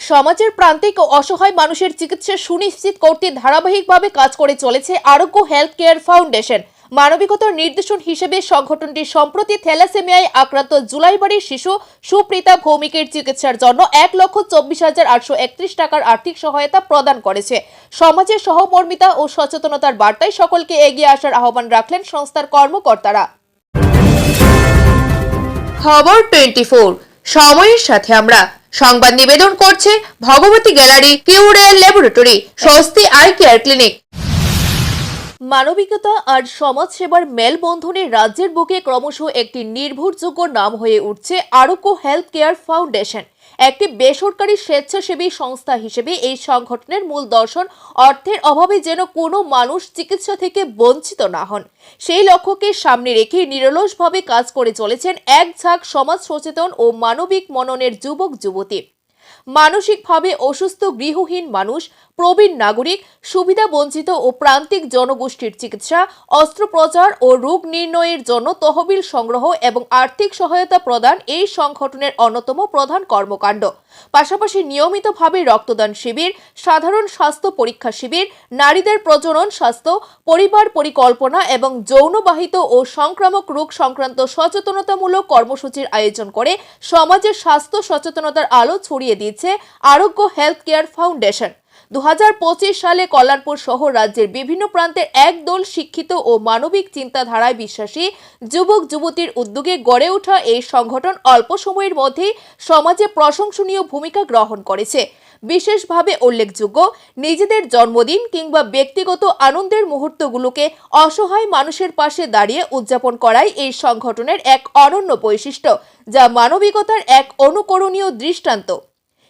সমাজের প্রান্তিক ও অসহায় মানুষের চিকিৎসা সুনিশ্চিত করতে ধারাবাহিকভাবে কাজ করে চলেছে আরোগ্য হেলথ কেয়ার ফাউন্ডেশন। মানবিকতার নির্দেশন হিসেবে সংগঠনটি সম্প্রতি থ্যালাসেমিয়ায় আক্রান্ত জুলাইবাড়ির শিশু সুপ্রীতা ভৌমিকের চিকিৎসার জন্য 1,24,831 টাকার আর্থিক সহায়তা প্রদান করেছে। সমাজের সহমর্মিতা ও সচেতনতার বার্তায় সকলকে এগিয়ে আসার আহ্বান রাখলেন সংস্থার কর্মকর্তারা। খবর 24 সময়ের সাথে আমরা সংবাদ নিবেদন করছে ভগবতী গ্যালারি, কিউরেল ল্যাবরেটরি, স্বস্তি আই কেয়ার ক্লিনিক। মানবিকতা আর সমাজ সেবার মেলবন্ধনে রাজ্যের বুকে ক্রমশ একটি নির্ভরযোগ্য নাম হয়ে উঠছে আরোগ্য হেলথ কেয়ার ফাউন্ডেশন। একটি বেসরকারি স্বেচ্ছাসেবী সংস্থা হিসেবে এই সংগঠনের মূল দর্শন অর্থের অভাবে যেন কোনো মানুষ চিকিৎসা থেকে বঞ্চিত না হন, সেই লক্ষ্যকে সামনে রেখে নিরলসভাবে কাজ করে চলেছেন এক ঝাঁক সমাজ সচেতন ও মানবিক মননের যুবক যুবতী। মানসিকভাবে অসুস্থ গৃহহীন মানুষ, প্রবীণ নাগরিক, সুবিধা বঞ্চিত ও প্রান্তিক জনগোষ্ঠীর চিকিৎসা, অস্ত্রোপচার ও রোগ নির্ণয়ের জন্য তহবিল সংগ্রহ এবং আর্থিক সহায়তা প্রদান এই সংগঠনের অন্যতম প্রধান কর্মকাণ্ড। পাশাপাশি নিয়মিতভাবে রক্তদান শিবির, সাধারণ স্বাস্থ্য পরীক্ষা শিবির, নারীদের প্রজনন স্বাস্থ্য, পরিবার পরিকল্পনা এবং যৌনবাহিত ও সংক্রামক রোগ সংক্রান্ত সচেতনতামূলক কর্মসূচির আয়োজন করে সমাজের স্বাস্থ্য সচেতনতার আলো ছড়িয়ে দিচ্ছে আরোগ্য হেলথ কেয়ার ফাউন্ডেশন। 2025 সালে কল্যাণপুর সহ রাজ্যের বিভিন্ন প্রান্তের একদল শিক্ষিত ও মানবিক চিন্তাধারায় বিশ্বাসী যুবক যুবতীর উদ্যোগে গড়ে ওঠা এই সংগঠন অল্প সময়ের মধ্যেই সমাজে প্রশংসনীয় ভূমিকা গ্রহণ করেছে। বিশেষভাবে উল্লেখযোগ্য, নিজেদের জন্মদিন কিংবা ব্যক্তিগত আনন্দের মুহূর্তগুলোকে অসহায় মানুষের পাশে দাঁড়িয়ে উদযাপন করাই এই সংগঠনের এক অনন্য বৈশিষ্ট্য, যা মানবিকতার এক অনুকরণীয় দৃষ্টান্ত।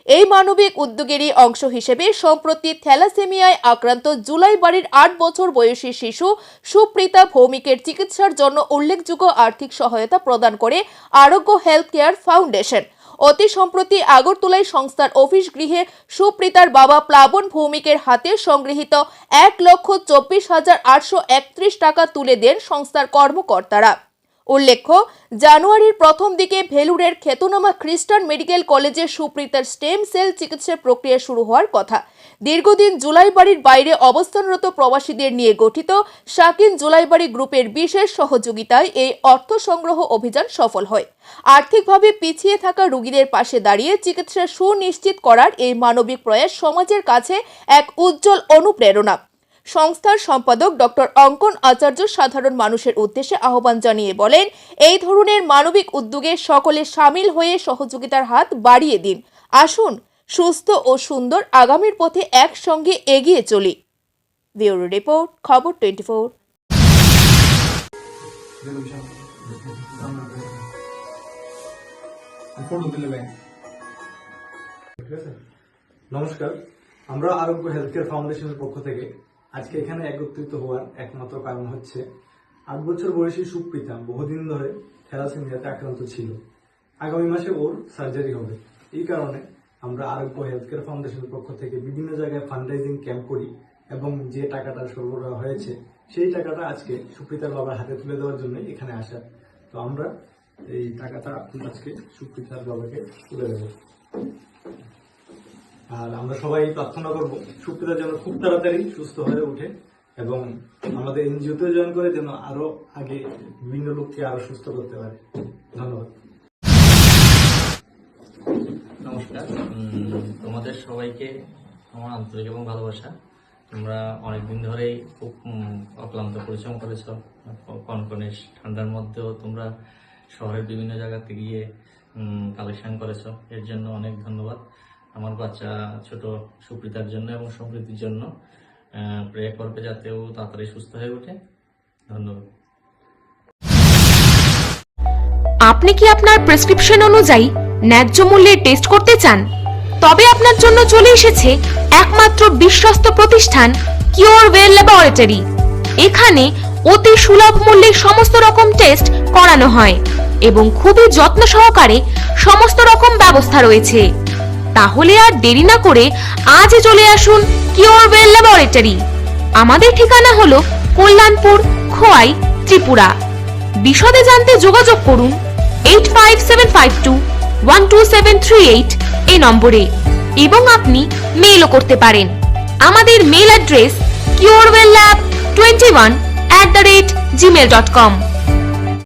এই মানবিক উদ্যোগেরই অংশ হিসেবে সম্প্রতি থ্যালাসেমিয়ায় আক্রান্ত জুলাইবাড়ির 8 বছর বয়সী শিশু সুপ্রীতা ভৌমিকের চিকিৎসার জন্য উল্লেখযোগ্য আর্থিক সহায়তা প্রদান করে আরোগ্য হেলথ কেয়ার ফাউন্ডেশন। অতি সম্প্রতি আগরতলায় সংস্থার অফিস গৃহে সুপ্রীতার বাবা প্লাবন ভৌমিকের হাতে সংগৃহীত 1,24,831 টাকা তুলে দেন সংস্থার কর্মকর্তারা। উল্লেখ্য, জানুয়ারির প্রথম দিকে ভেলুরের খ্যাতনামা খ্রিস্টান মেডিকেল কলেজে সুপ্রীতার স্টেম সেল চিকিৎসার প্রক্রিয়া শুরু হওয়ার কথা। দীর্ঘদিন জুলাইবাড়ির বাইরে অবস্থানরত প্রবাসীদের নিয়ে গঠিত শাকিন জুলাইবাড়ি গ্রুপের বিশেষ সহযোগিতায় এই অর্থ সংগ্রহ অভিযান সফল হয়। আর্থিকভাবে পিছিয়ে থাকা রোগীদের পাশে দাঁড়িয়ে চিকিৎসা সুনিশ্চিত করার এই মানবিক প্রয়াস সমাজের কাছে এক উজ্জ্বল অনুপ্রেরণা। সংস্থার সম্পাদক ডক্টর অঙ্কন আচার্য সাধারণ মানুষের উদ্দেশ্যে আহ্বান জানিয়ে বলেন, এই ধরনের মানবিক উদ্যোগে সকলে সামিল হয়ে সহযোগিতার হাত বাড়িয়ে দিন। আসুন সুস্থ ও সুন্দর আগামীর পথে একসঙ্গে এগিয়ে চলি। ব্যুরো রিপোর্ট, খবর 24। নমস্কার, আমরা আরোগ্য হেলথ কেয়ার ফাউন্ডেশনের পক্ষ থেকে আজকে এখানে একত্রিত হওয়ার একমাত্র কারণ হচ্ছে 8 বছর বয়সী সুপ্রীতা বহুদিন ধরে থ্যালাসেমিয়াতে আক্রান্ত ছিল। আগামী মাসে ওর সার্জারি হবে। এই কারণে আমরা আরোগ্য হেলথ কেয়ার ফাউন্ডেশনের পক্ষ থেকে বিভিন্ন জায়গায় ফান্ডরাইজিং ক্যাম্প করি এবং যে টাকাটা সরবরাহ হয়েছে সেই টাকাটা আজকে সুপ্রীতার বাবার হাতে তুলে দেওয়ার জন্য এখানে আসা। তো আমরা এই টাকাটা আজকে সুপ্রীতার বাবাকে তুলে দেব। আর আমরা সবাই প্রার্থনা করব সুপ্রীতা যেন খুব তাড়াতাড়ি সুস্থ হয়ে ওঠে এবং আমাদের এনজিওতে জয়েন করে যেন আরো আগে বিভিন্ন লোককে আরো সুস্থ করতে পারে। ধন্যবাদ। নমস্কার, তোমাদের সবাইকে আমার আন্তরিক এবং ভালোবাসা। তোমরা অনেকদিন ধরেই খুব অক্লান্ত পরিশ্রম করেছ। কনকনে ঠান্ডার মধ্যেও তোমরা শহরের বিভিন্ন জায়গাতে গিয়ে কালেকশন করেছ, এর জন্য অনেক ধন্যবাদ। আমার বাচ্চা ছোট সুপ্রীতার জন্য এবং সমৃদ্ধির জন্য প্রে করবে যাতে ও তাড়াতাড়ি সুস্থ হয়ে ওঠে। ধন্যবাদ। আপনি কি আপনার প্রেসক্রিপশন অনুযায়ী ন্যায্য মূল্যে টেস্ট করতে চান? তবে আপনার জন্য চলে এসেছে একমাত্র বিশ্বস্ত প্রতিষ্ঠান কিউরওয়েল ল্যাবরেটরি। এখানে অতি সুলভ মূল্যে সমস্ত রকম টেস্ট করানো হয় এবং খুবই যত্ন সহকারে সমস্ত রকম ব্যবস্থা রয়েছে। তাহলে আর দেরি না করে আজই চলে আসুন কিউরওয়েল ল্যাবরেটরি। আমাদের ঠিকানা হলো কল্যাণপুর, খোয়াই, ত্রিপুরা। বিশদে জানতে যোগাযোগ করুন 8575212738 এই নম্বরে। এবং আপনি মেইলও করতে পারেন। আমাদের মেইল অ্যাড্রেস curewelllab21@gmail.com।